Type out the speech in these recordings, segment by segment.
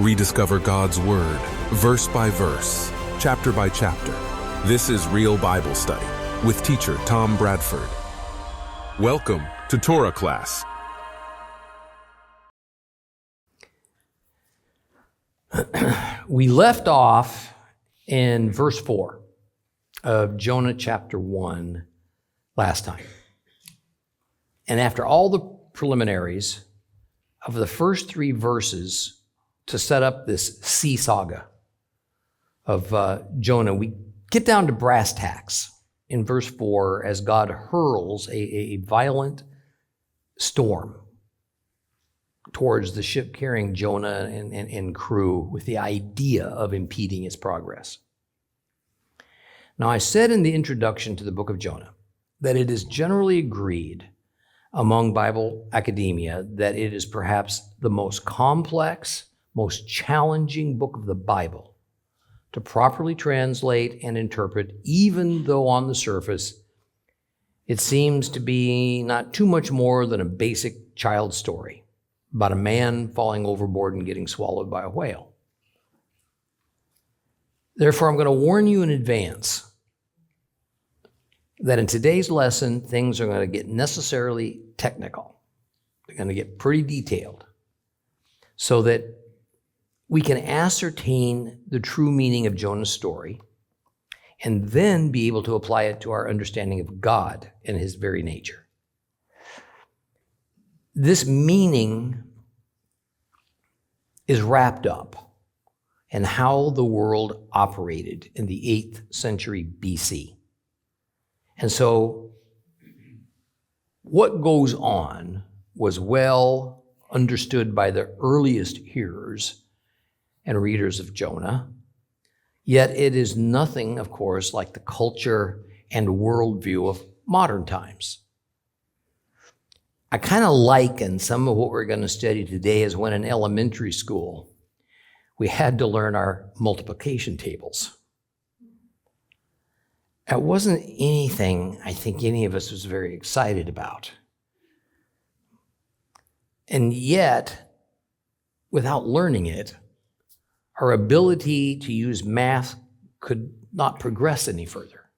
Rediscover God's Word, verse by verse, chapter by chapter. This is Real Bible Study with teacher Tom Bradford. Welcome to Torah class. We left off in verse 4 of Jonah chapter 1 last time. And after all the preliminaries of the first 3 verses to set up this sea saga of Jonah, we get down to brass tacks in verse 4 as God hurls a violent storm towards the ship carrying Jonah and crew with the idea of impeding its progress. Now, I said in the introduction to the book of Jonah that it is generally agreed among Bible academia that it is perhaps the most complex, most challenging book of the Bible to properly translate and interpret, even though on the surface it seems to be not too much more than a basic child story about a man falling overboard and getting swallowed by a whale. Therefore, I'm going to warn you in advance that in today's lesson, things are going to get necessarily technical. They're going to get pretty detailed so that we can ascertain the true meaning of Jonah's story and then be able to apply it to our understanding of God and his very nature. This meaning is wrapped up in how the world operated in the 8th century BC. And so what goes on was well understood by the earliest hearers and readers of Jonah, yet it is nothing, of course, like the culture and worldview of modern times. I kind of liken some of what we're going to study today as when in elementary school we had to learn our multiplication tables. It wasn't anything I think any of us was very excited about. And yet, without learning it, our ability to use math could not progress any further.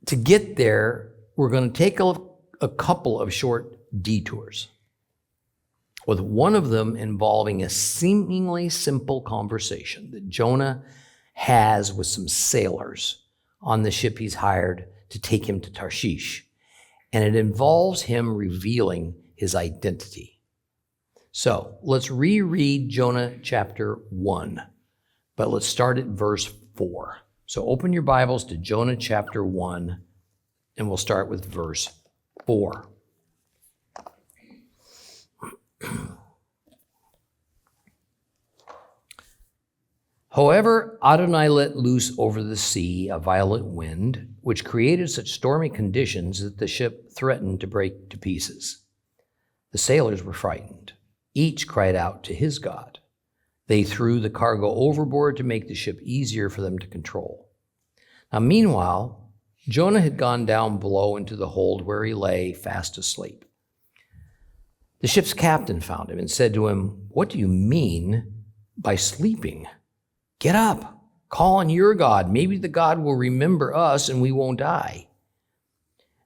To get there, we're going to take a couple of short detours, with one of them involving a seemingly simple conversation that Jonah has with some sailors on the ship he's hired to take him to Tarshish. And it involves him revealing his identity. So let's reread Jonah chapter 1, but let's start at verse 4. So open your Bibles to Jonah chapter 1, and we'll start with verse 4. However, Adonai let loose over the sea a violent wind, which created such stormy conditions that the ship threatened to break to pieces. The sailors were frightened. Each cried out to his God. They threw the cargo overboard to make the ship easier for them to control. Now, meanwhile, Jonah had gone down below into the hold where he lay fast asleep. The ship's captain found him and said to him, "What do you mean by sleeping? Get up, call on your God. Maybe the God will remember us and we won't die."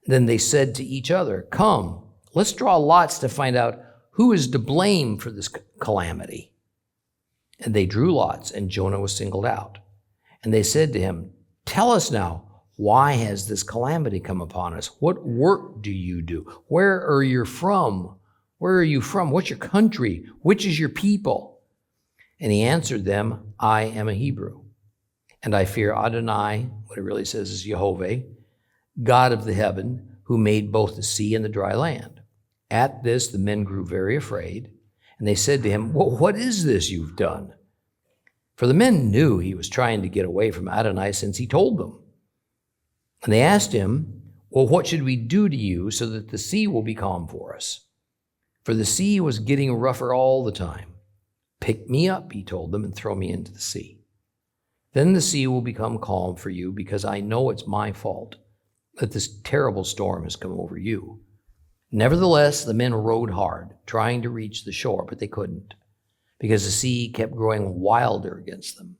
Then they said to each other, "Come, let's draw lots to find out who is to blame for this calamity." And they drew lots, and Jonah was singled out. And they said to him, "Tell us now, why has this calamity come upon us? What work do you do? Where are you from? Where are you from? What's your country? Which is your people?" And he answered them, "I am a Hebrew, and I fear Adonai," what it really says is Jehovah, "God of the heaven, who made both the sea and the dry land." At this, the men grew very afraid, and they said to him, "Well, what is this you've done?" For the men knew he was trying to get away from Adonai since he told them. And they asked him, "Well, what should we do to you so that the sea will be calm for us?" For the sea was getting rougher all the time. "Pick me up," he told them, "and throw me into the sea. Then the sea will become calm for you, because I know it's my fault that this terrible storm has come over you." Nevertheless, the men rowed hard, trying to reach the shore, but they couldn't, because the sea kept growing wilder against them.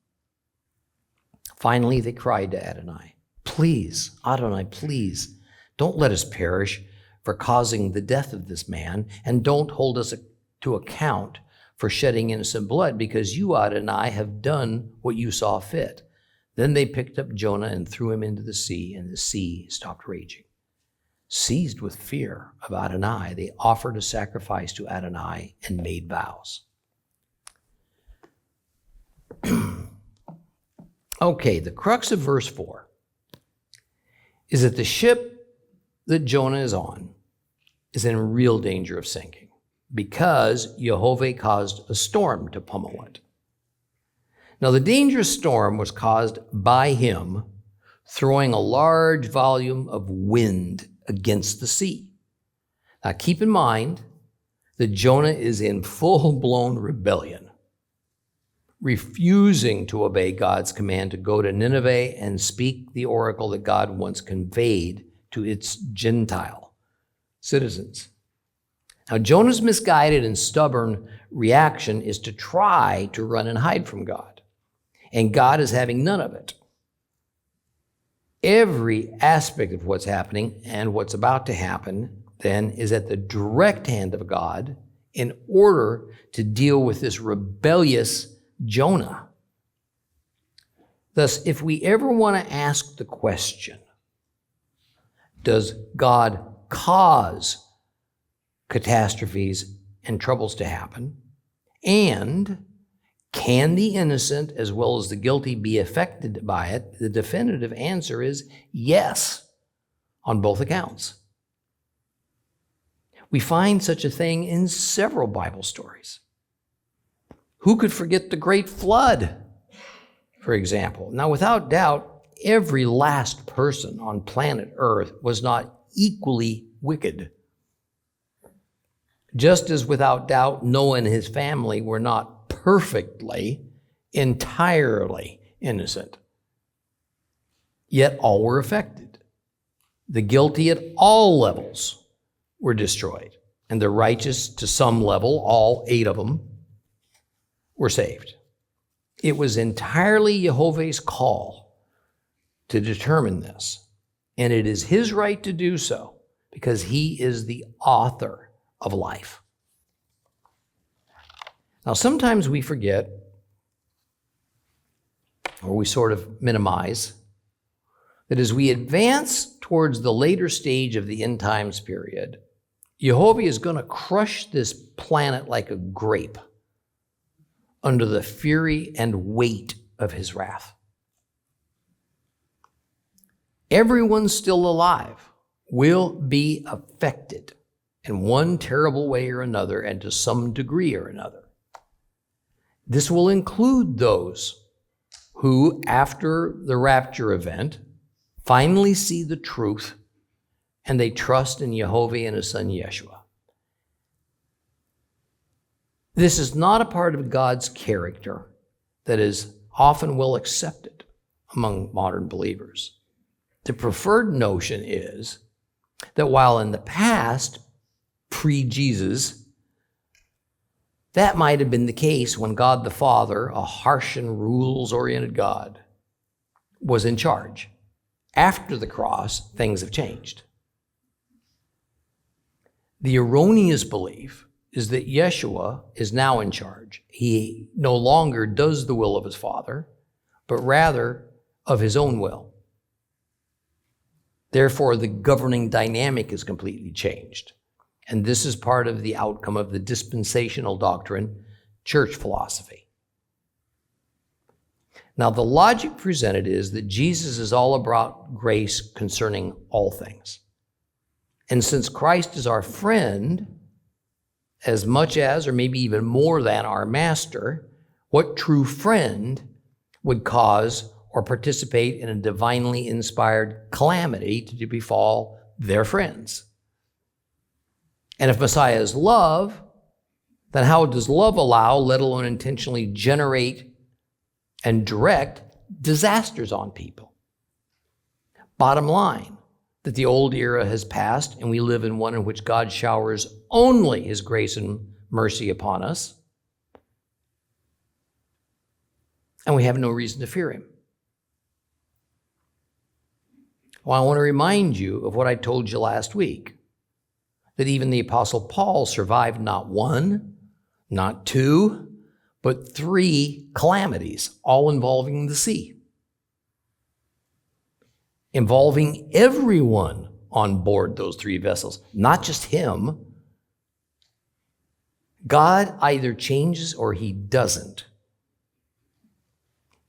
Finally, they cried to Adonai, "Please, Adonai, please, don't let us perish for causing the death of this man, and don't hold us to account for shedding innocent blood, because you, Adonai, have done what you saw fit." Then they picked up Jonah and threw him into the sea, and the sea stopped raging. Seized with fear of Adonai, they offered a sacrifice to Adonai and made vows. Okay, the crux of verse 4 is that the ship that Jonah is on is in real danger of sinking because Jehovah caused a storm to pummel it. Now, the dangerous storm was caused by him throwing a large volume of wind against the sea. Now, keep in mind that Jonah is in full-blown rebellion, refusing to obey God's command to go to Nineveh and speak the oracle that God once conveyed to its Gentile citizens. Now, Jonah's misguided and stubborn reaction is to try to run and hide from God, and God is having none of it. Every aspect of what's happening and what's about to happen then is at the direct hand of God in order to deal with this rebellious Jonah. Thus, if we ever want to ask the question, does God cause catastrophes and troubles to happen? And can the innocent as well as the guilty be affected by it? The definitive answer is yes, on both accounts. We find such a thing in several Bible stories. Who could forget the great flood, for example? Now, without doubt, every last person on planet Earth was not equally wicked. Just as without doubt, Noah and his family were not perfectly, entirely innocent. Yet all were affected. The guilty at all levels were destroyed, and the righteous to some level, all 8 of them, were saved. It was entirely Jehovah's call to determine this, and it is his right to do so because he is the author of life. Now, sometimes we forget, or we sort of minimize, that as we advance towards the later stage of the end times period, Jehovah is going to crush this planet like a grape under the fury and weight of his wrath. Everyone still alive will be affected in one terrible way or another and to some degree or another. This will include those who, after the rapture event, finally see the truth and they trust in Jehovah and his son Yeshua. This is not a part of God's character that is often well accepted among modern believers. The preferred notion is that while in the past, pre-Jesus, that might have been the case when God the Father, a harsh and rules-oriented God, was in charge. After the cross, things have changed. The erroneous belief is that Yeshua is now in charge. He no longer does the will of his Father, but rather of his own will. Therefore, the governing dynamic is completely changed. And this is part of the outcome of the dispensational doctrine, church philosophy. Now, the logic presented is that Jesus is all about grace concerning all things. And since Christ is our friend, as much as, or maybe even more than, our master, what true friend would cause or participate in a divinely inspired calamity to befall their friends? And if Messiah is love, then how does love allow, let alone intentionally generate and direct disasters on people? Bottom line, that the old era has passed and we live in one in which God showers only his grace and mercy upon us, and we have no reason to fear him. Well, I want to remind you of what I told you last week, that even the Apostle Paul survived not one, not two, but 3 calamities, all involving the sea, involving everyone on board those 3 vessels, not just him. God either changes or he doesn't.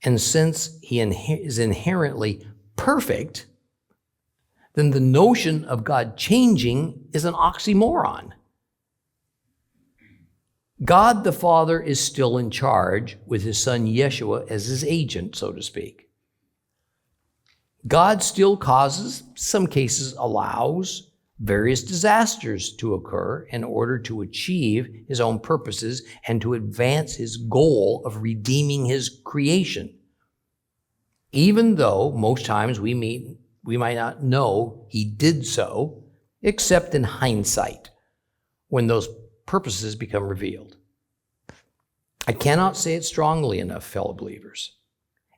And since he is inherently perfect, then the notion of God changing is an oxymoron. God the Father is still in charge with his son Yeshua as his agent, so to speak. God still causes, some cases allows, various disasters to occur in order to achieve his own purposes and to advance his goal of redeeming his creation. Even though most times we might not know he did so, except in hindsight, when those purposes become revealed. I cannot say it strongly enough, fellow believers.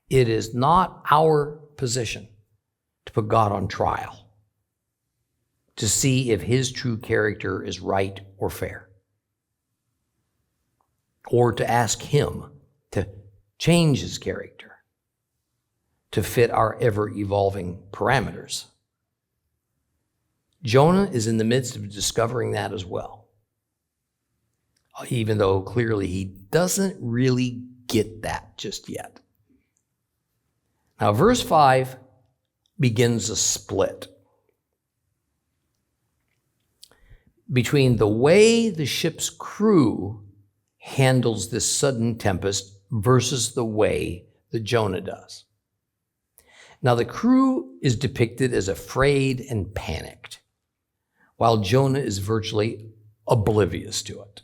It is not our position to put God on trial, to see if his true character is right or fair, or to ask him to change his character to fit our ever-evolving parameters. Jonah is in the midst of discovering that as well, even though clearly he doesn't really get that just yet. Now, verse 5 begins a split between the way the ship's crew handles this sudden tempest versus the way that Jonah does. Now, the crew is depicted as afraid and panicked, while Jonah is virtually oblivious to it.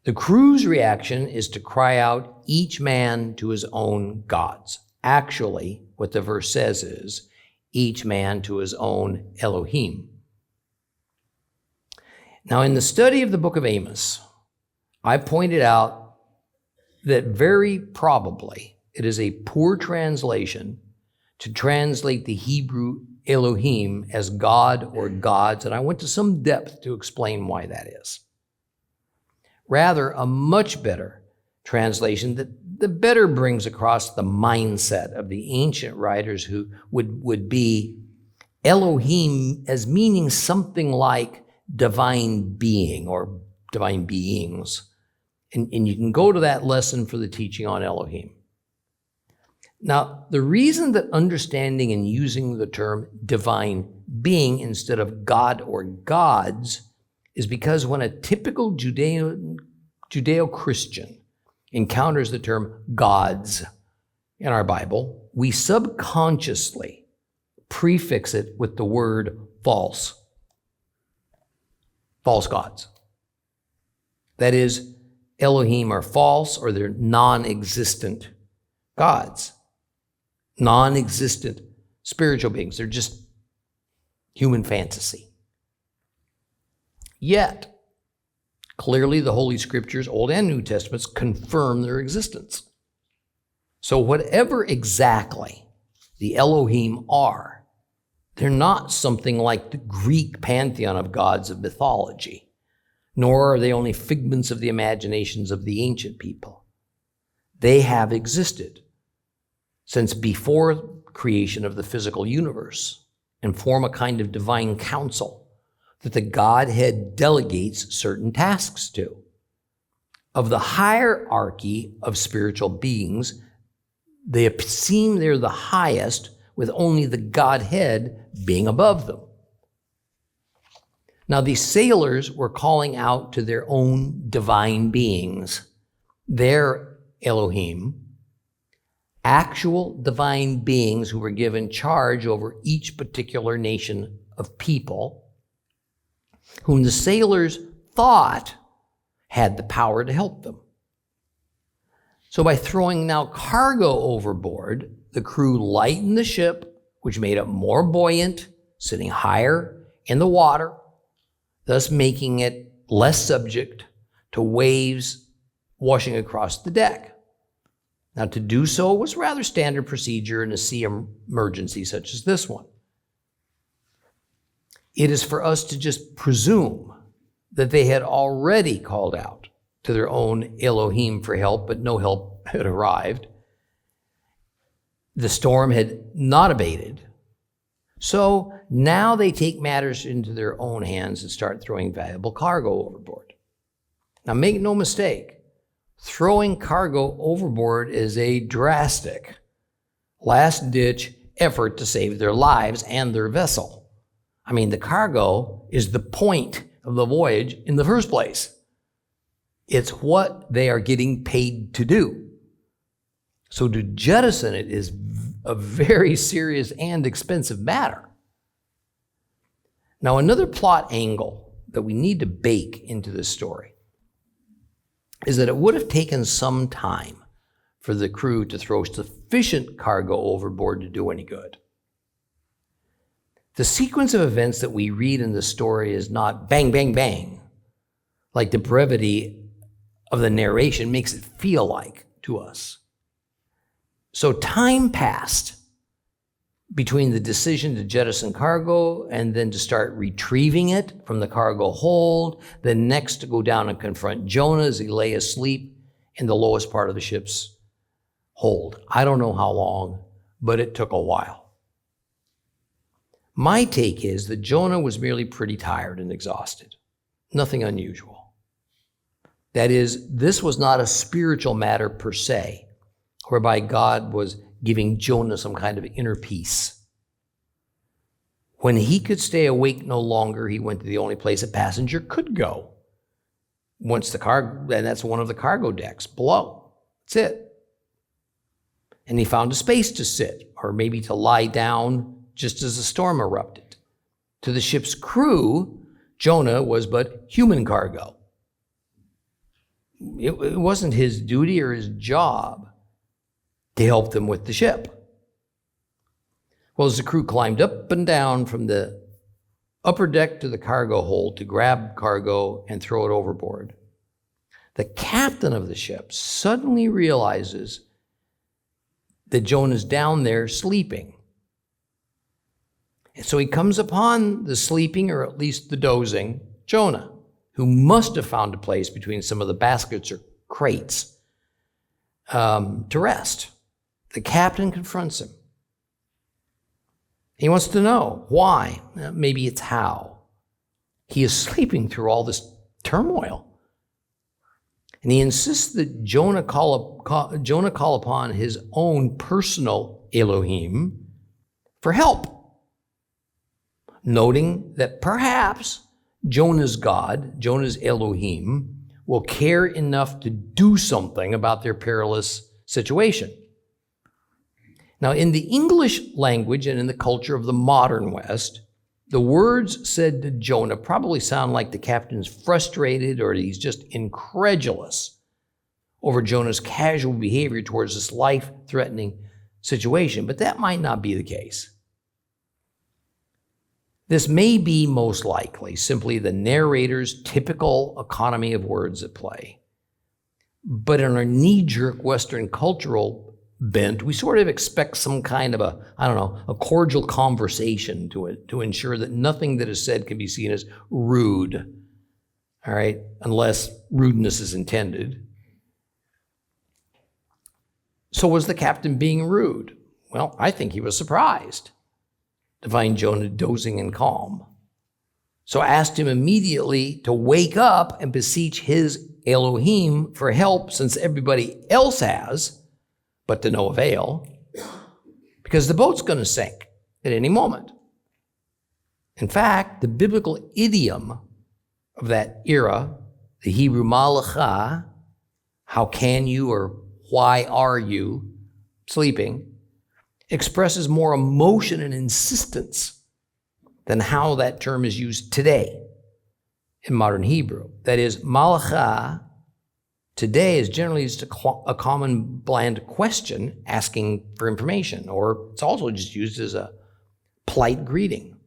The crew's reaction is to cry out, each man to his own gods. Actually, what the verse says is, each man to his own Elohim. Now, in the study of the book of Amos, I pointed out that very probably it is a poor translation to translate the Hebrew Elohim as God or gods, and I went to some depth to explain why that is. Rather, a much better translation that better brings across the mindset of the ancient writers who would be Elohim as meaning something like divine being or divine beings. And you can go to that lesson for the teaching on Elohim. Now, the reason that understanding and using the term divine being instead of God or gods is because when a typical Judeo-Christian encounters the term gods in our Bible, we subconsciously prefix it with the word false. False gods. That is, Elohim are false or they're non-existent gods. Non-existent spiritual beings. They're just human fantasy. Yet, clearly the Holy Scriptures, Old and New Testaments, confirm their existence. So whatever exactly the Elohim are, they're not something like the Greek pantheon of gods of mythology, nor are they only figments of the imaginations of the ancient people. They have existed since before creation of the physical universe and form a kind of divine council that the Godhead delegates certain tasks to. Of the hierarchy of spiritual beings, they seem they're the highest, with only the Godhead being above them. Now, these sailors were calling out to their own divine beings, their Elohim, actual divine beings who were given charge over each particular nation of people, whom the sailors thought had the power to help them. So by throwing now cargo overboard, the crew lightened the ship which made it more buoyant, sitting higher in the water, thus making it less subject to waves washing across the deck. Now, to do so was rather standard procedure in a sea emergency such as this one. It is for us to just presume that they had already called out to their own Elohim for help, but no help had arrived. The storm had not abated. So now they take matters into their own hands and start throwing valuable cargo overboard. Now, make no mistake, throwing cargo overboard is a drastic, last-ditch effort to save their lives and their vessel. I mean, the cargo is the point of the voyage in the first place. It's what they are getting paid to do. So to jettison it is a very serious and expensive matter. Now, another plot angle that we need to bake into this story is that it would have taken some time for the crew to throw sufficient cargo overboard to do any good. The sequence of events that we read in the story is not bang, bang, bang, like the brevity of the narration makes it feel like to us. So time passed between the decision to jettison cargo and then to start retrieving it from the cargo hold, then next to go down and confront Jonah as he lay asleep in the lowest part of the ship's hold. I don't know how long, but it took a while. My take is that Jonah was merely pretty tired and exhausted. Nothing unusual. That is, this was not a spiritual matter per se, whereby God was giving Jonah some kind of inner peace. When he could stay awake no longer, he went to the only place a passenger could go. And that's one of the cargo decks below. That's it. And he found a space to sit, or maybe to lie down just as the storm erupted. To the ship's crew, Jonah was but human cargo. It wasn't his duty or his job to help them with the ship. Well, as the crew climbed up and down from the upper deck to the cargo hold to grab cargo and throw it overboard, the captain of the ship suddenly realizes that Jonah's down there sleeping. And so he comes upon the sleeping, or at least the dozing, Jonah, who must have found a place between some of the baskets or crates to rest. The captain confronts him. He wants to know why. Maybe it's how. He is sleeping through all this turmoil. And he insists that Jonah call upon his own personal Elohim for help, noting that perhaps Jonah's God, Jonah's Elohim, will care enough to do something about their perilous situation. Now, in the English language and in the culture of the modern West, the words said to Jonah probably sound like the captain's frustrated or he's just incredulous over Jonah's casual behavior towards this life-threatening situation, but that might not be the case. This may be most likely simply the narrator's typical economy of words at play. But in our knee-jerk Western cultural bent, we sort of expect some kind of a cordial conversation to ensure that nothing that is said can be seen as rude, all right, unless rudeness is intended. So was the captain being rude? Well, I think he was surprised to find Jonah dozing and calm. So asked him immediately to wake up and beseech his Elohim for help, since everybody else has, but to no avail, because the boat's going to sink at any moment. In fact, the biblical idiom of that era, the Hebrew malacha, how can you or why are you sleeping, expresses more emotion and insistence than how that term is used today in modern Hebrew. That is, malacha today is generally just a common bland question asking for information, or it's also just used as a polite greeting.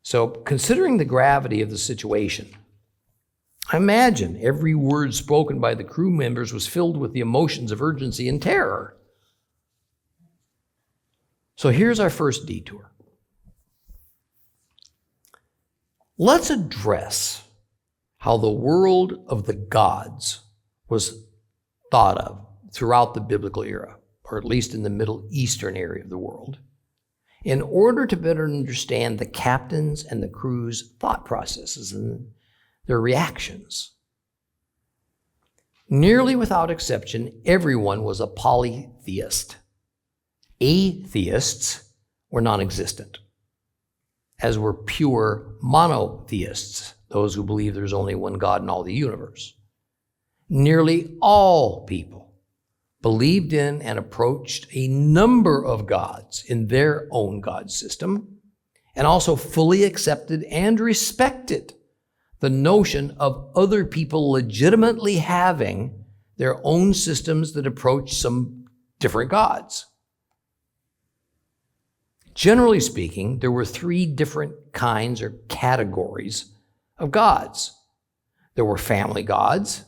So, considering the gravity of the situation, I imagine every word spoken by the crew members was filled with the emotions of urgency and terror. So here's our first detour. Let's address how the world of the gods was thought of throughout the biblical era, or at least in the Middle Eastern area of the world, in order to better understand the captains and the crew's thought processes and their reactions. Nearly without exception, everyone was a polytheist. Atheists were non-existent, as were pure monotheists, those who believe there's only one God in all the universe. Nearly all people believed in and approached a number of gods in their own God system, and also fully accepted and respected the notion of other people legitimately having their own systems that approach some different gods. Generally speaking, there were three different kinds or categories of gods. There were family gods,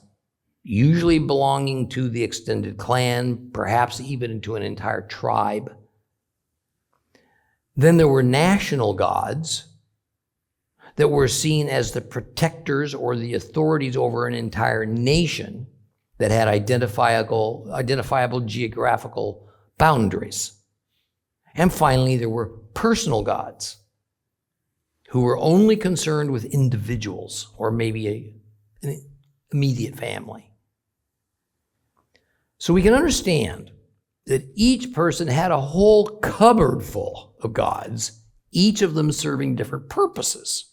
usually belonging to the extended clan, perhaps even into an entire tribe. Then there were national gods that were seen as the protectors or the authorities over an entire nation that had identifiable geographical boundaries. And finally, there were personal gods who were only concerned with individuals or maybe an immediate family. So we can understand that each person had a whole cupboard full of gods, each of them serving different purposes,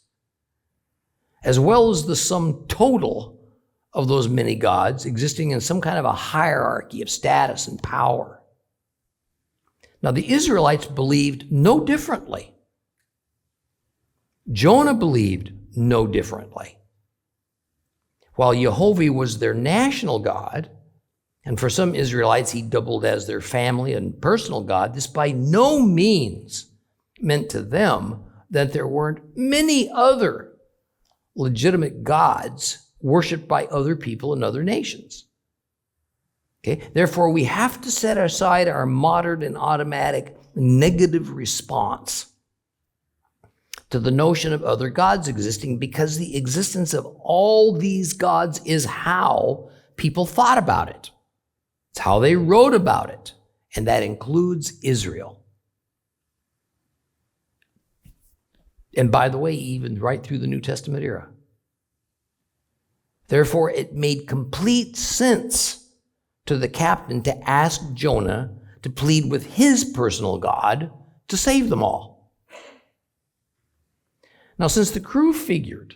as well as the sum total of those many gods existing in some kind of a hierarchy of status and power. Now, the Israelites believed no differently. Jonah believed no differently. While Jehovah was their national God, and for some Israelites he doubled as their family and personal God, this by no means meant to them that there weren't many other legitimate gods worshipped by other people in other nations. Okay? Therefore, we have to set aside our modern and automatic negative response to the notion of other gods existing, because the existence of all these gods is how people thought about it. It's how they wrote about it, and that includes Israel. And by the way, even right through the New Testament era. Therefore, it made complete sense to the captain to ask Jonah to plead with his personal God to save them all. Now, since the crew figured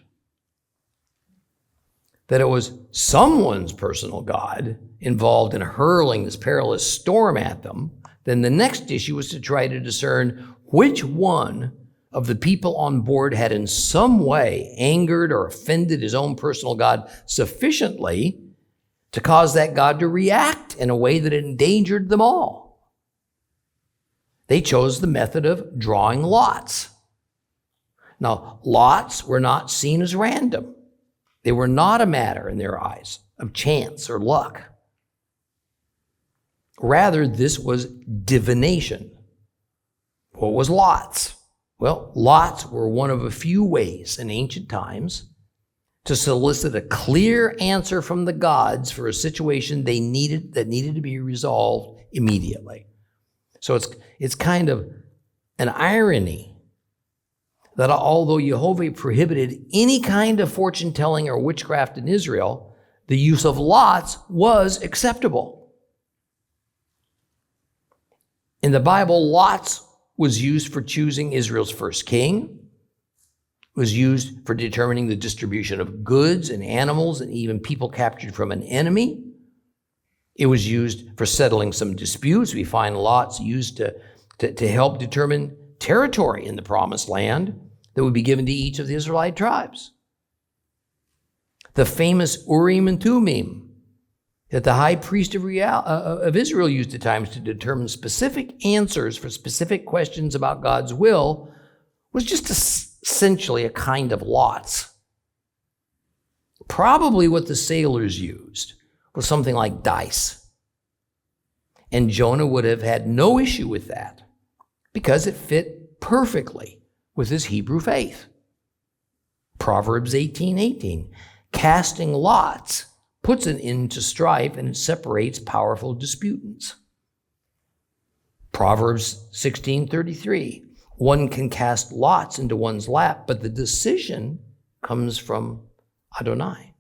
that it was someone's personal God involved in hurling this perilous storm at them, then the next issue was to try to discern which one of the people on board had in some way angered or offended his own personal God sufficiently to cause that God to react in a way that endangered them all. They chose the method of drawing lots. Now, lots were not seen as random. They were not a matter in their eyes of chance or luck. Rather, this was divination. What was lots? Well, lots were one of a few ways in ancient times to solicit a clear answer from the gods for a situation that needed to be resolved immediately. So it's kind of an irony that although Jehovah prohibited any kind of fortune telling or witchcraft in Israel, the use of lots was acceptable. In the Bible, lots was used for choosing Israel's first king, was used for determining the distribution of goods and animals and even people captured from an enemy. It was used for settling some disputes. We find lots used to help determine territory in the promised land that would be given to each of the Israelite tribes. The famous Urim and Thummim that the high priest of Israel used at times to determine specific answers for specific questions about God's will was just essentially a kind of lots. Probably what the sailors used was something like dice. And Jonah would have had no issue with that because it fit perfectly with his Hebrew faith. Proverbs 18:18, casting lots puts an end to strife and it separates powerful disputants. Proverbs 16:33, one can cast lots into one's lap, but the decision comes from Adonai.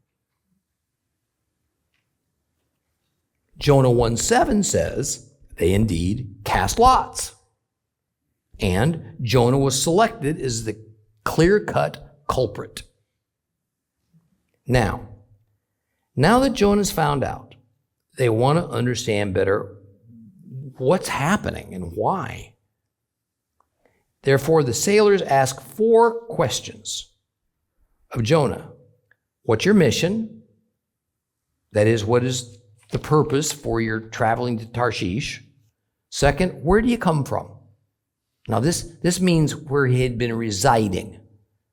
Jonah 1:7 says, they indeed cast lots. And Jonah was selected as the clear-cut culprit. Now that Jonah's found out, they want to understand better what's happening and why. Therefore, the sailors ask 4 questions of Jonah. What's your mission? That is, what is the purpose for your traveling to Tarshish? Second, where do you come from? Now, this means where he had been residing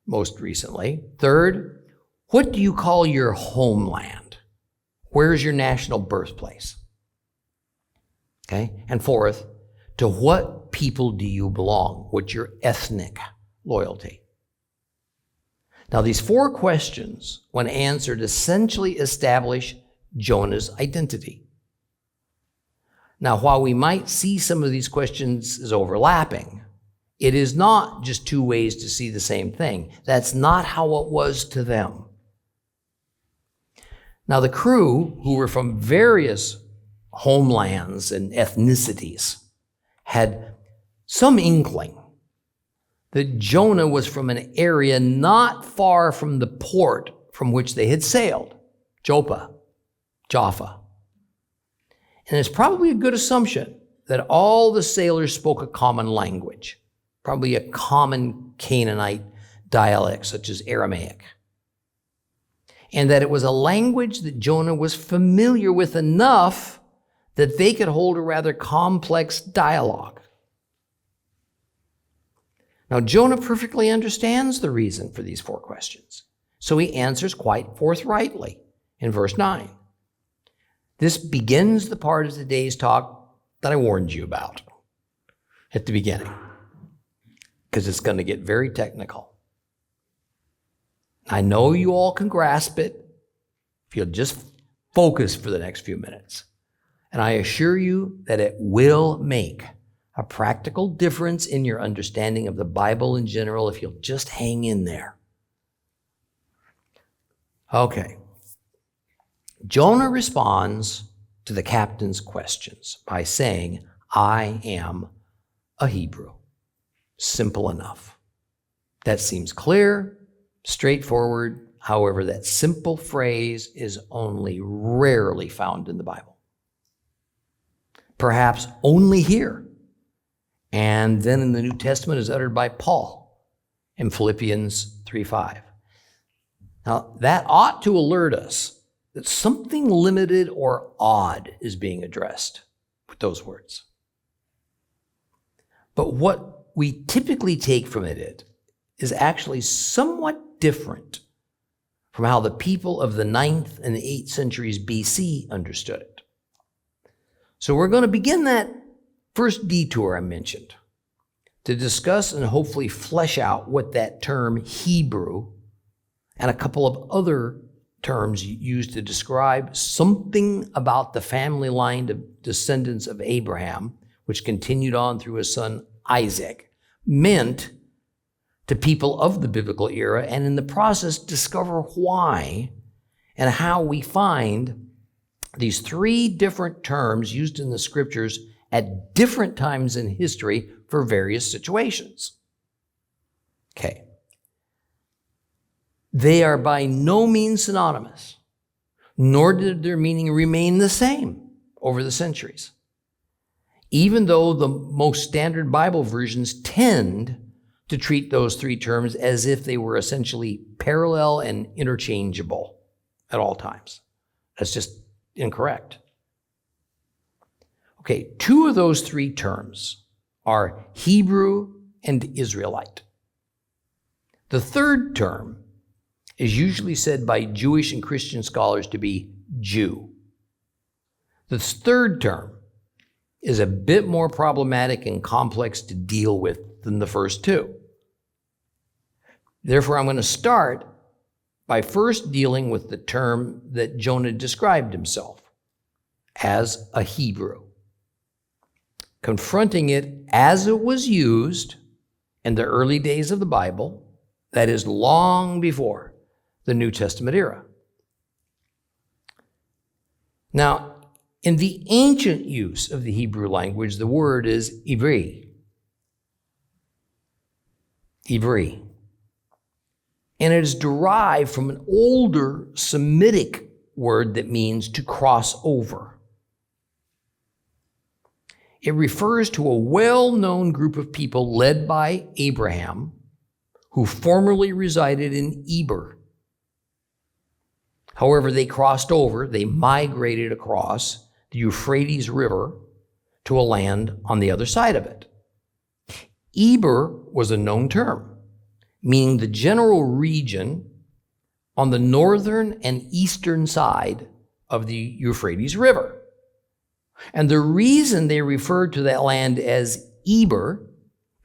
most recently. Third, what do you call your homeland? Where is your national birthplace? Okay. And fourth, to what people do you belong? What's your ethnic loyalty? Now, these 4 questions, when answered, essentially establish Jonah's identity. Now, while we might see some of these questions as overlapping, it is not just 2 ways to see the same thing. That's not how it was to them. Now, the crew, who were from various homelands and ethnicities, had some inkling that Jonah was from an area not far from the port from which they had sailed, Joppa. And it's probably a good assumption that all the sailors spoke a common language, probably a common Canaanite dialect such as Aramaic, and that it was a language that Jonah was familiar with enough that they could hold a rather complex dialogue. Now, Jonah perfectly understands the reason for these 4 questions, so he answers quite forthrightly in verse 9. This begins the part of today's talk that I warned you about at the beginning, because it's going to get very technical. I know you all can grasp it if you'll just focus for the next few minutes. And I assure you that it will make a practical difference in your understanding of the Bible in general if you'll just hang in there. Okay. Jonah responds to the captain's questions by saying, I am a Hebrew. Simple enough. That seems clear, straightforward. However, that simple phrase is only rarely found in the Bible. Perhaps only here. And then in the New Testament is uttered by Paul in Philippians 3:5. Now, that ought to alert us that something limited or odd is being addressed with those words. But what we typically take from it is actually somewhat different from how the people of the 9th and 8th centuries BC understood it. So we're going to begin that first detour I mentioned to discuss and hopefully flesh out what that term Hebrew and a couple of other terms used to describe something about the family line of descendants of Abraham, which continued on through his son Isaac, meant to people of the biblical era, and in the process discover why and how we find these 3 different terms used in the scriptures at different times in history for various situations. Okay. They are by no means synonymous, nor did their meaning remain the same over the centuries, even though the most standard Bible versions tend to treat those 3 terms as if they were essentially parallel and interchangeable at all times. That's just incorrect. Okay, two of those three terms are Hebrew and Israelite. The third term is usually said by Jewish and Christian scholars to be Jew. The third term is a bit more problematic and complex to deal with than the first two. Therefore, I'm going to start by first dealing with the term that Jonah described himself as a Hebrew, confronting it as it was used in the early days of the Bible, that is, long before the New Testament era. Now, in the ancient use of the Hebrew language, the word is Ivri. Ivri. And it is derived from an older Semitic word that means to cross over. It refers to a well-known group of people led by Abraham who formerly resided in Eber. However, they crossed over, they migrated across the Euphrates River to a land on the other side of it. Eber was a known term, meaning the general region on the northern and eastern side of the Euphrates River. And the reason they referred to that land as Eber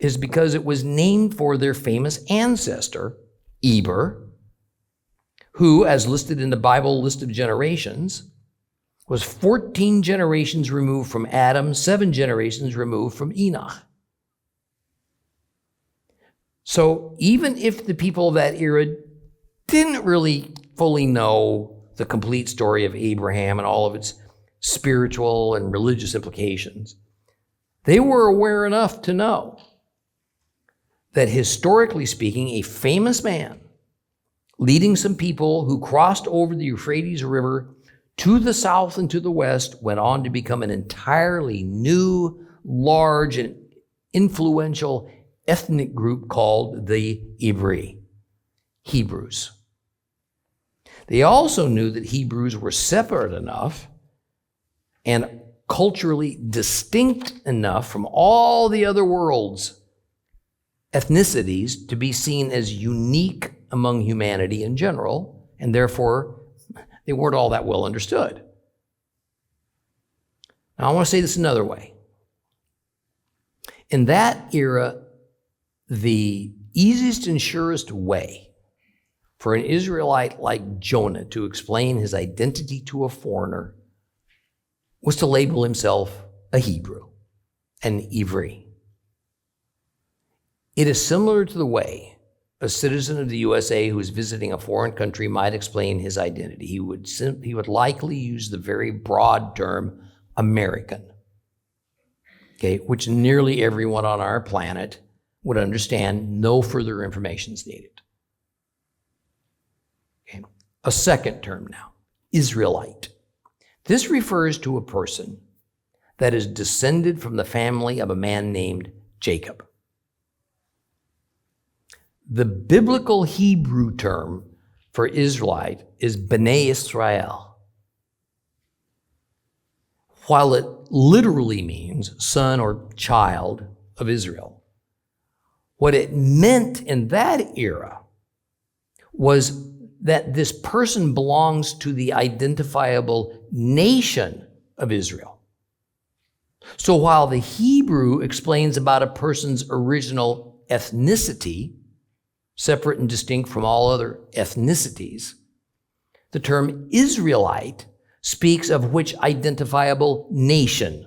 is because it was named for their famous ancestor, Eber, who, as listed in the Bible list of generations, was 14 generations removed from Adam, 7 generations removed from Enoch. So even if the people of that era didn't really fully know the complete story of Abraham and all of its spiritual and religious implications, they were aware enough to know that historically speaking, a famous man leading some people who crossed over the Euphrates River to the south and to the west went on to become an entirely new, large, and influential ethnic group called the Ivri, Hebrews. They also knew that Hebrews were separate enough and culturally distinct enough from all the other world's ethnicities to be seen as unique among humanity in general, and therefore they weren't all that well understood. Now I want to say this another way. In that era, the easiest and surest way for an Israelite like Jonah to explain his identity to a foreigner was to label himself a Hebrew, an Ivri. It is similar to the way a citizen of the USA who is visiting a foreign country might explain his identity. He would likely use the very broad term American, okay, which nearly everyone on our planet would understand. No further information is needed. Okay. A second term now, Israelite. This refers to a person that is descended from the family of a man named Jacob. The biblical Hebrew term for Israelite is Bnei Israel. While it literally means son or child of Israel, what it meant in that era was that this person belongs to the identifiable nation of Israel. So while the Hebrew explains about a person's original ethnicity, separate and distinct from all other ethnicities, the term Israelite speaks of which identifiable nation,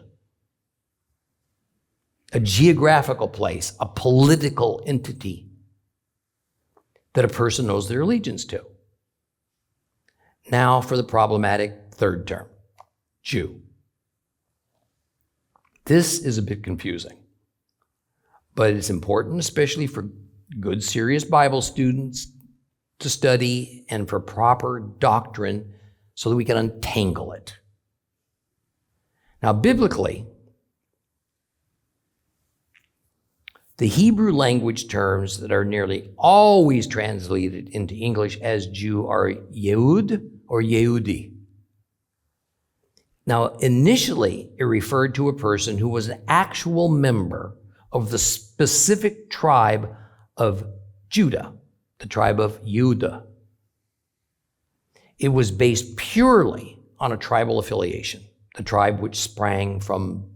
a geographical place, a political entity that a person owes their allegiance to. Now for the problematic third term, Jew. This is a bit confusing, but it's important, especially for good, serious Bible students to study and for proper doctrine so that we can untangle it. Now, biblically, the Hebrew language terms that are nearly always translated into English as Jew are Yehud or Yehudi. Now, initially, it referred to a person who was an actual member of the specific tribe of Judah, the tribe of Judah. It was based purely on a tribal affiliation, the tribe which sprang from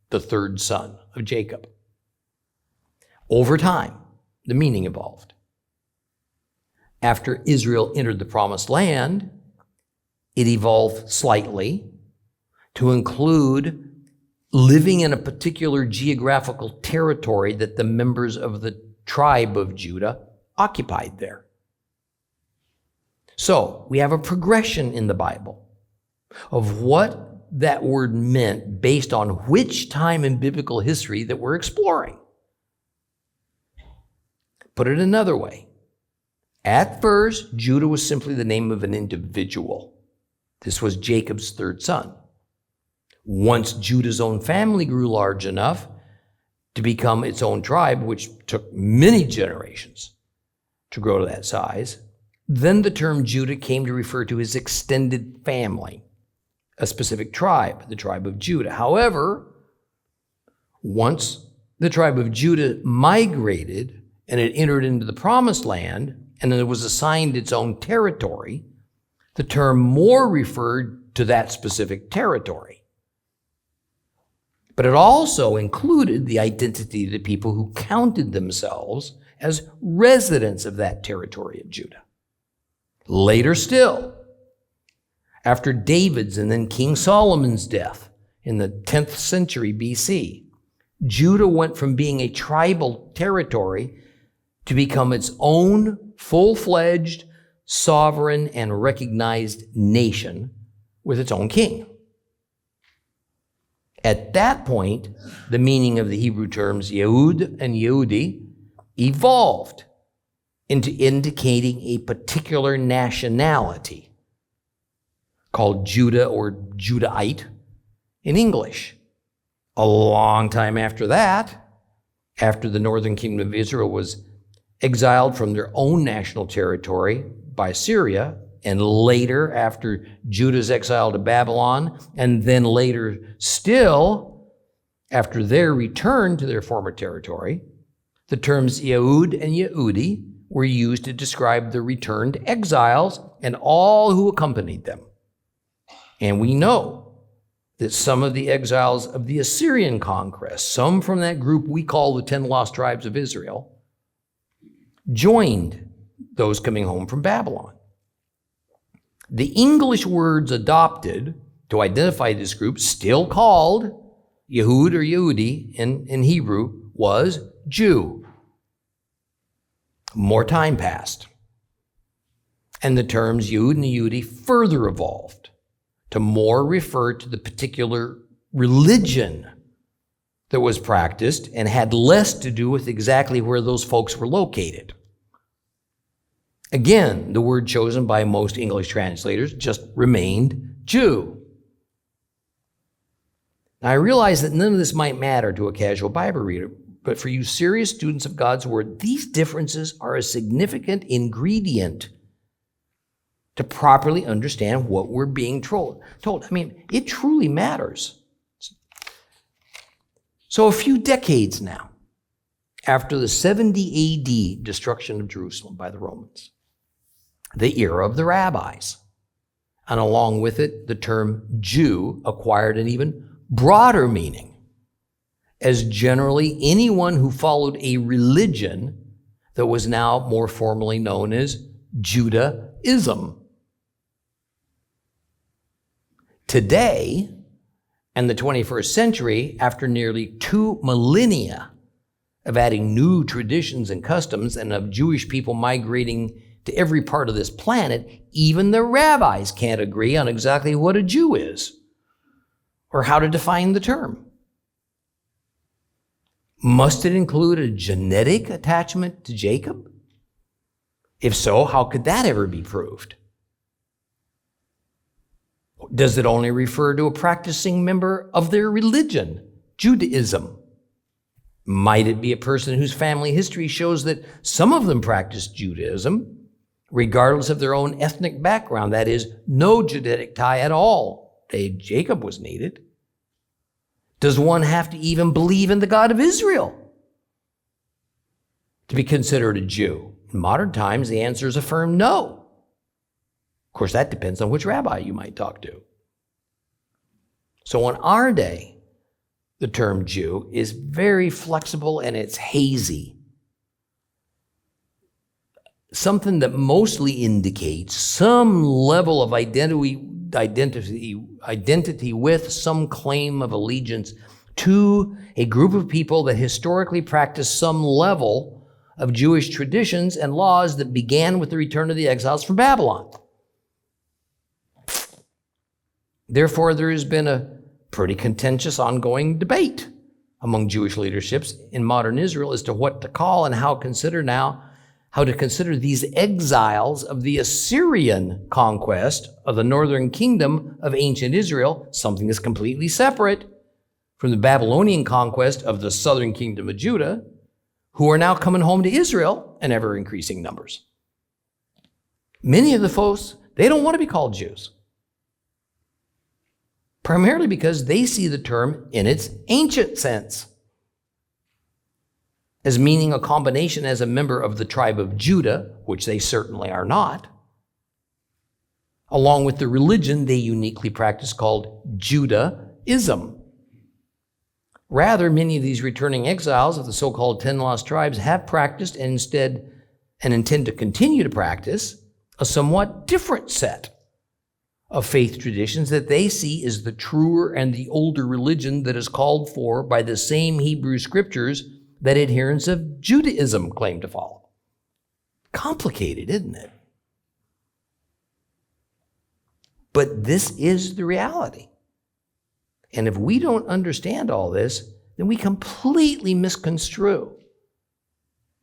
the third son of Jacob. Over time, the meaning evolved. After Israel entered the Promised Land, it evolved slightly to include living in a particular geographical territory that the members of the tribe of Judah occupied there. So we have a progression in the Bible of what that word meant based on which time in biblical history that we're exploring. Put it another way. At first, Judah was simply the name of an individual. This was Jacob's third son. Once Judah's own family grew large enough to become its own tribe, which took many generations to grow to that size, then the term Judah came to refer to his extended family, a specific tribe, the tribe of Judah. However, once the tribe of Judah migrated and it entered into the Promised Land, and then it was assigned its own territory, the term more referred to that specific territory. But it also included the identity of the people who counted themselves as residents of that territory of Judah. Later still, after David's and then King Solomon's death in the 10th century BC, Judah went from being a tribal territory to become its own full-fledged, sovereign, and recognized nation with its own king. At that point, the meaning of the Hebrew terms Yehud and Yehudi evolved into indicating a particular nationality called Judah or Judahite in English. A long time after that, after the northern kingdom of Israel was exiled from their own national territory by Syria, and later after Judah's exile to Babylon, and then later still after their return to their former territory, the terms Yehud and Yehudi were used to describe the returned exiles and all who accompanied them. And we know that some of the exiles of the Assyrian conquest, some from that group we call the 10 lost tribes of Israel, joined those coming home from Babylon. The English words adopted to identify this group, still called Yehud or Yehudi in Hebrew, was Jew. More time passed, and the terms Yehud and Yehudi further evolved to more refer to the particular religion that was practiced and had less to do with exactly where those folks were located. Again, the word chosen by most English translators just remained Jew. Now, I realize that none of this might matter to a casual Bible reader, but for you serious students of God's Word, these differences are a significant ingredient to properly understand what we're being told. I mean, it truly matters. So a few decades now, after the 70 AD destruction of Jerusalem by the Romans, the era of the rabbis, and along with it, the term Jew acquired an even broader meaning, as generally anyone who followed a religion that was now more formally known as Judaism. Today, in the 21st century, after nearly 2 millennia of adding new traditions and customs and of Jewish people migrating to every part of this planet, even the rabbis can't agree on exactly what a Jew is or how to define the term. Must it include a genetic attachment to Jacob? If so, how could that ever be proved? Does it only refer to a practicing member of their religion, Judaism? Might it be a person whose family history shows that some of them practiced Judaism, regardless of their own ethnic background, that is, no genetic tie at all Jacob was needed? Does one have to even believe in the God of Israel to be considered a Jew? In modern times, the answer is a firm no. Of course, that depends on which rabbi you might talk to. So in our day, the term Jew is very flexible and it's hazy. Something that mostly indicates some level of identity with some claim of allegiance to a group of people that historically practiced some level of Jewish traditions and laws that began with the return of the exiles from Babylon. Therefore, there has been a pretty contentious ongoing debate among Jewish leaderships in modern Israel as to what to call and how to consider these exiles of the Assyrian conquest of the northern kingdom of ancient Israel, something that's completely separate from the Babylonian conquest of the southern kingdom of Judah, who are now coming home to Israel in ever-increasing numbers. Many of the folks, they don't want to be called Jews, primarily because they see the term in its ancient sense, as meaning a combination as a member of the tribe of Judah, which they certainly are not, along with the religion they uniquely practice called Judaism. Rather, many of these returning exiles of the so-called 10 lost tribes have practiced and intend to continue to practice a somewhat different set of faith traditions that they see as the truer and the older religion that is called for by the same Hebrew scriptures that adherents of Judaism claim to follow. Complicated, isn't it? But this is the reality. And if we don't understand all this, then we completely misconstrue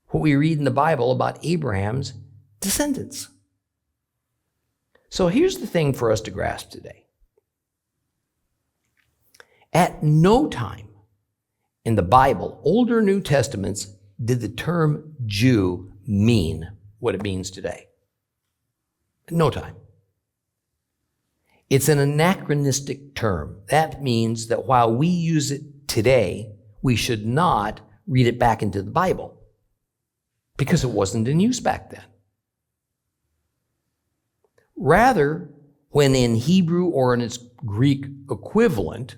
what we read in the Bible about Abraham's descendants. So here's the thing for us to grasp today. At no time in the Bible, Old or New Testaments, did the term Jew mean what it means today. At no time. It's an anachronistic term. That means that while we use it today, we should not read it back into the Bible because it wasn't in use back then. Rather, when in Hebrew or in its Greek equivalent,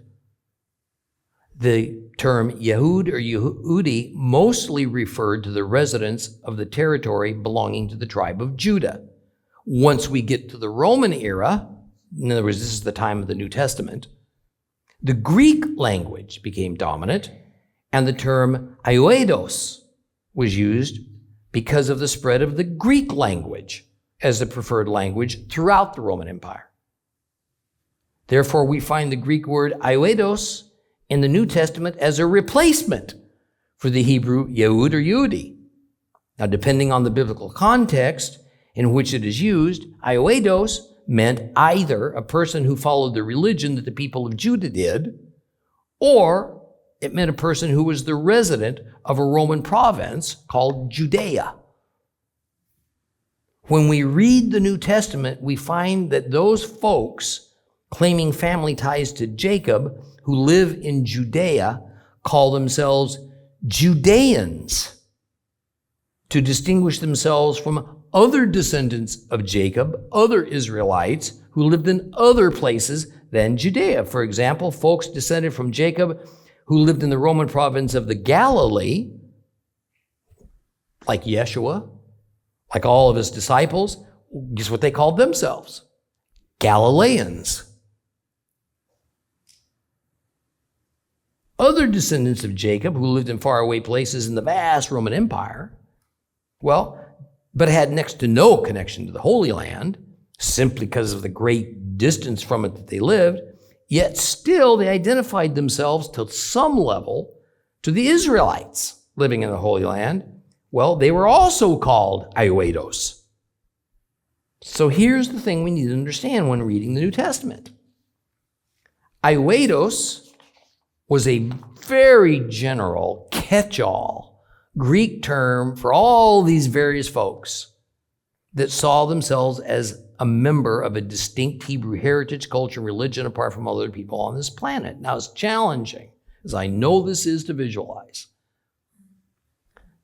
the term Yehud or Yehudi mostly referred to the residents of the territory belonging to the tribe of Judah. Once we get to the Roman era, in other words, this is the time of the New Testament, the Greek language became dominant, and the term Ioedos was used because of the spread of the Greek language as the preferred language throughout the Roman Empire. Therefore, we find the Greek word Ioedos in the New Testament as a replacement for the Hebrew Yehud or Yehudi. Now, depending on the biblical context in which it is used, Ioedos meant either a person who followed the religion that the people of Judah did, or it meant a person who was the resident of a Roman province called Judea. When we read the New Testament, we find that those folks claiming family ties to Jacob who live in Judea call themselves Judeans to distinguish themselves from other descendants of Jacob, other Israelites who lived in other places than Judea. For example, folks descended from Jacob who lived in the Roman province of the Galilee, like Yeshua, like all of his disciples. Guess what they called themselves? Galileans. Other descendants of Jacob who lived in faraway places in the vast Roman Empire, but had next to no connection to the Holy Land, simply because of the great distance from it that they lived, yet still they identified themselves to some level to the Israelites living in the Holy Land. Well, they were also called Ioedos. So here's the thing we need to understand when reading the New Testament. Ioedos was a very general, catch-all Greek term for all these various folks that saw themselves as a member of a distinct Hebrew heritage, culture, religion apart from other people on this planet. Now, it's challenging, as I know this is to visualize.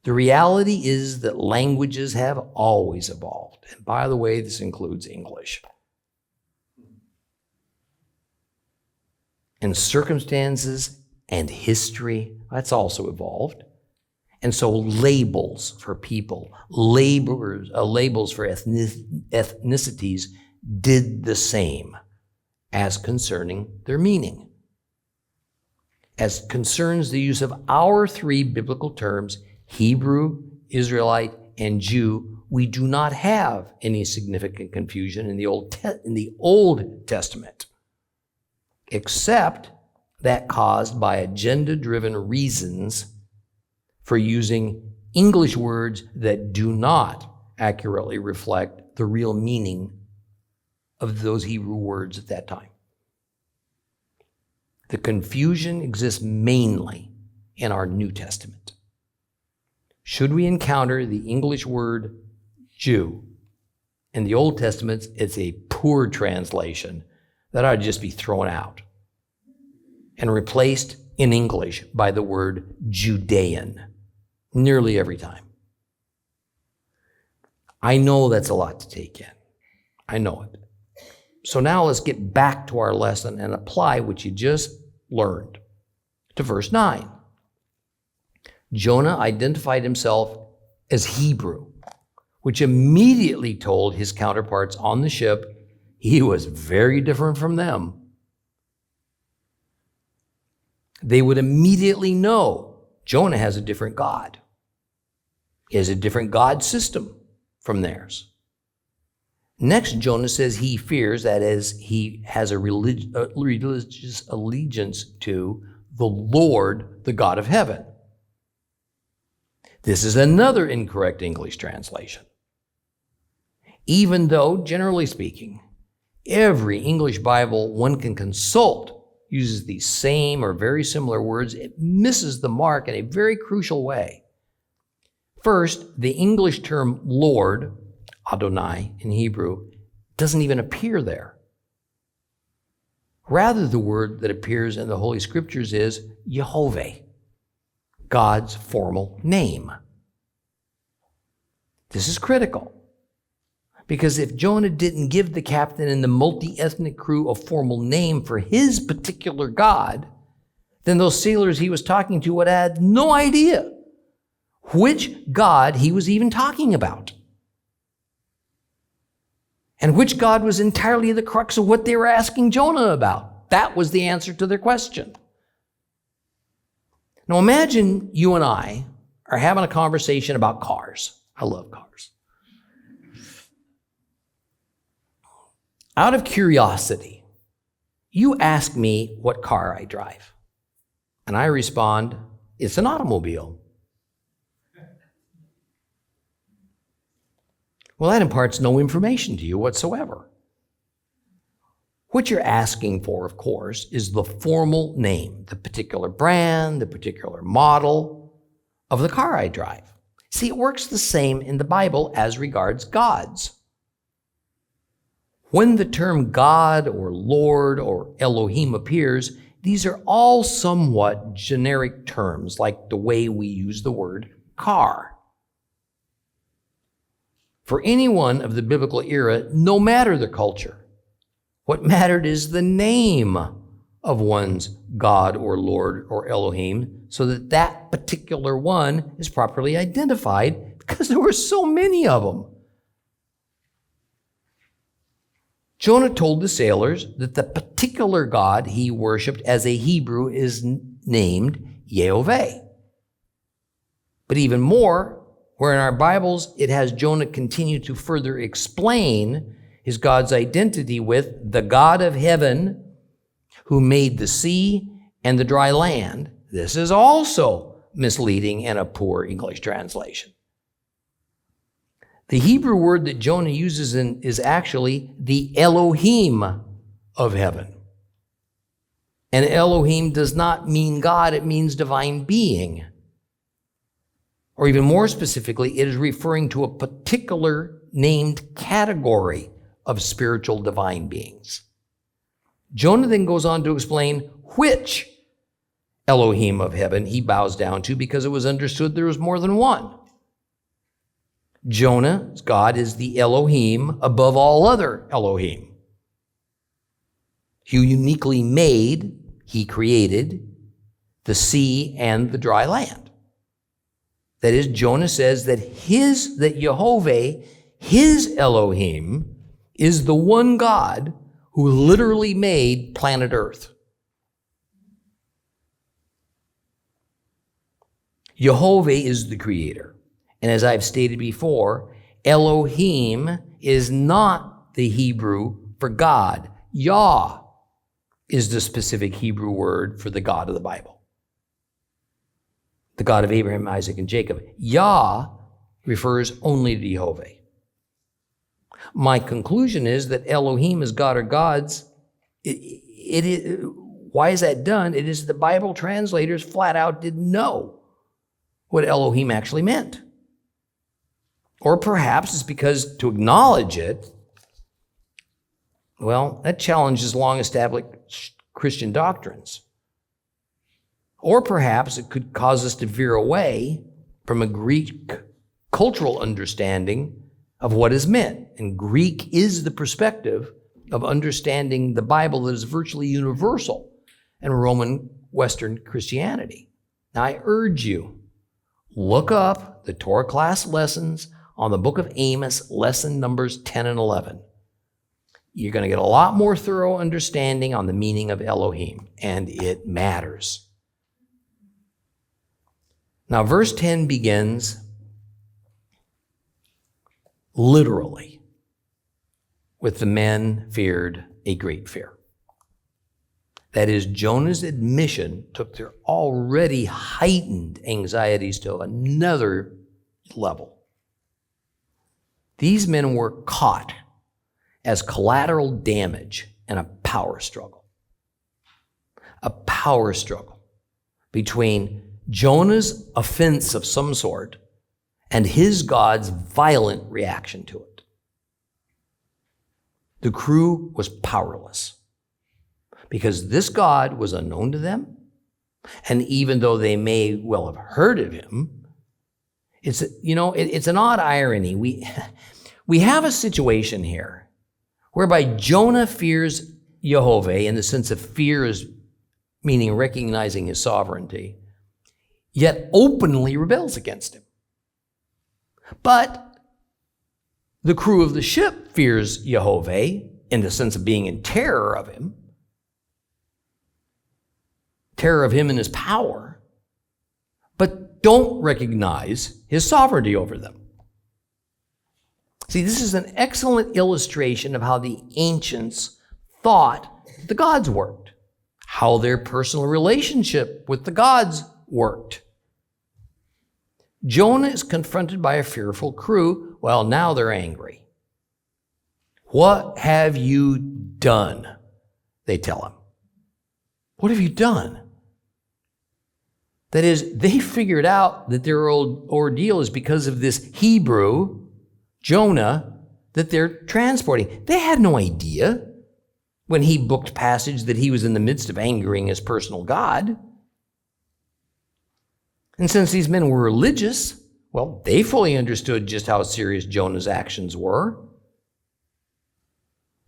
The reality is that languages have always evolved. And by the way, this includes English. And circumstances and history, that's also evolved. And so labels for people, labels for ethnicities did the same as concerning their meaning. As concerns the use of our three biblical terms, Hebrew, Israelite, and Jew, we do not have any significant confusion in the Old Testament, except that caused by agenda-driven reasons for using English words that do not accurately reflect the real meaning of those Hebrew words at that time. The confusion exists mainly in our New Testament. Should we encounter the English word Jew in the Old Testament, it's a poor translation that ought to just be thrown out and replaced in English by the word Judean nearly every time. I know that's a lot to take in. I know it. So now let's get back to our lesson and apply what you just learned to verse 9. Jonah identified himself as Hebrew, which immediately told his counterparts on the ship he was very different from them. They would immediately know Jonah has a different God. He has a different God system from theirs. Next, Jonah says he fears, that is, he has a religious allegiance to the Lord, the God of heaven. This is another incorrect English translation. Even though, generally speaking, every English Bible one can consult uses these same or very similar words, it misses the mark in a very crucial way. First, the English term Lord, Adonai in Hebrew, doesn't even appear there. Rather, the word that appears in the Holy Scriptures is Yehovah, God's formal name. This is critical, because if Jonah didn't give the captain and the multi-ethnic crew a formal name for his particular God, then those sailors he was talking to would have no idea which God he was even talking about, and which God was entirely the crux of what they were asking Jonah about. That was the answer to their question. Now imagine you and I are having a conversation about cars. I love cars. Out of curiosity, you ask me what car I drive. And I respond, it's an automobile. Well, that imparts no information to you whatsoever. What you're asking for, of course, is the formal name, the particular brand, the particular model of the car I drive. See, it works the same in the Bible as regards gods. When the term God or Lord or Elohim appears, these are all somewhat generic terms, like the way we use the word car. For anyone of the biblical era, no matter the culture, what mattered is the name of one's God or Lord or Elohim, so that that particular one is properly identified, because there were so many of them. Jonah told the sailors that the particular God he worshiped as a Hebrew is named Yehovah. But even more, where in our Bibles it has Jonah continue to further explain his God's identity with the God of heaven who made the sea and the dry land, this is also misleading and a poor English translation. The Hebrew word that Jonah uses is actually the Elohim of heaven. And Elohim does not mean God, it means divine being. Or even more specifically, it is referring to a particular named category of spiritual divine beings. Jonah then goes on to explain which Elohim of heaven he bows down to, because it was understood there was more than one. Jonah's God is the Elohim above all other Elohim. He uniquely made, he created the sea and the dry land. That is, Jonah says that Jehovah, his Elohim, is the one God who literally made planet Earth. Jehovah is the creator. And as I've stated before, Elohim is not the Hebrew for God. Yah is the specific Hebrew word for the God of the Bible. The God of Abraham, Isaac, and Jacob. Yah refers only to Jehovah. My conclusion is that Elohim is God or gods. Why is that done? It is the Bible translators flat out didn't know what Elohim actually meant. Or perhaps it's because to acknowledge it, well, that challenges long-established Christian doctrines. Or perhaps it could cause us to veer away from a Greek cultural understanding of what is meant. And Greek is the perspective of understanding the Bible that is virtually universal in Roman Western Christianity. Now, I urge you, look up the Torah class lessons on the book of Amos, lesson numbers 10 and 11. You're going to get a lot more thorough understanding on the meaning of Elohim, and it matters. Now, verse 10 begins literally with the men feared a great fear. That is, Jonah's admission took their already heightened anxieties to another level. These men were caught as collateral damage in a power struggle. A power struggle between Jonah's offense of some sort and his God's violent reaction to it. The crew was powerless because this God was unknown to them, and even though they may well have heard of him, it's an odd irony. We have a situation here whereby Jonah fears Jehovah in the sense of fear is meaning recognizing his sovereignty, yet openly rebels against him. But the crew of the ship fears Jehovah in the sense of being in terror of him and his power, but don't recognize his sovereignty over them. See, this is an excellent illustration of how the ancients thought the gods worked, how their personal relationship with the gods worked. Jonah is confronted by a fearful crew. Well, now they're angry. What have you done? They tell him. What have you done? That is, they figured out that their ordeal is because of this Hebrew, Jonah, that they're transporting. They had no idea when he booked passage that he was in the midst of angering his personal God. And since these men were religious, well, they fully understood just how serious Jonah's actions were.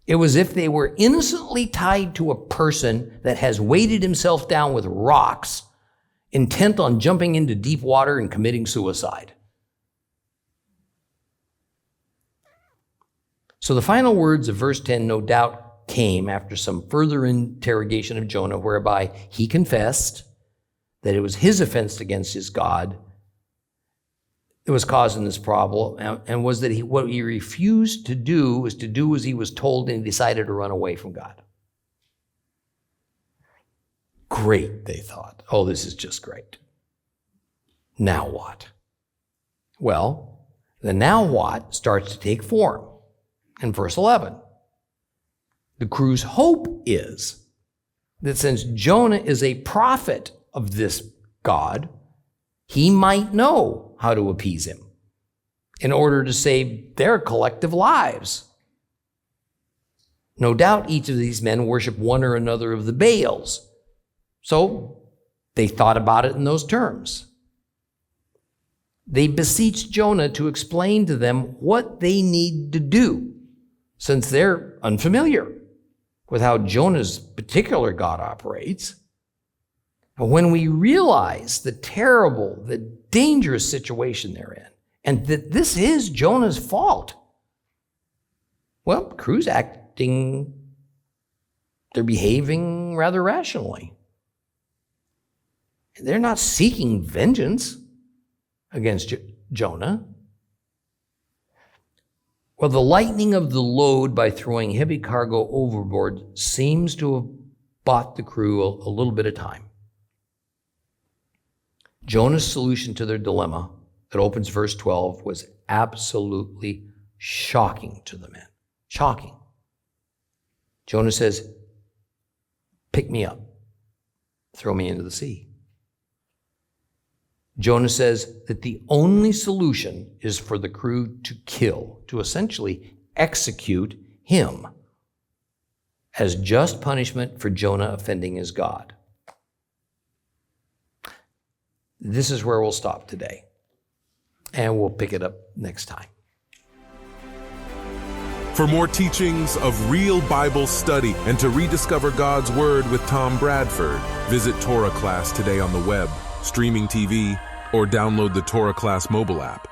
It was as if they were innocently tied to a person that has weighted himself down with rocks, intent on jumping into deep water and committing suicide. So the final words of verse 10 no doubt came after some further interrogation of Jonah, whereby he confessed that it was his offense against his God that was causing this problem, and was that what he refused to do was to do as he was told, and he decided to run away from God. Great, they thought. Oh, this is just great. Now what? Well, the now what starts to take form in verse 11. The crew's hope is that since Jonah is a prophet of this God, he might know how to appease him in order to save their collective lives. No doubt each of these men worship one or another of the Baals. So they thought about it in those terms. They beseeched Jonah to explain to them what they need to do, since they're unfamiliar with how Jonah's particular God operates. And when we realize the terrible, the dangerous situation they're in, and that this is Jonah's fault, well, the crew's they're behaving rather rationally. They're not seeking vengeance against Jonah. Well, the lightening of the load by throwing heavy cargo overboard seems to have bought the crew a little bit of time. Jonah's solution to their dilemma that opens verse 12 was absolutely shocking to the men. Shocking. Jonah says, "Pick me up. Throw me into the sea." Jonah says that the only solution is for the crew to kill, to essentially execute him as just punishment for Jonah offending his God. This is where we'll stop today, and we'll pick it up next time. For more teachings of real Bible study and to rediscover God's Word with Tom Bradford, visit Torah Class today on the web, streaming TV, or download the Torah Class mobile app.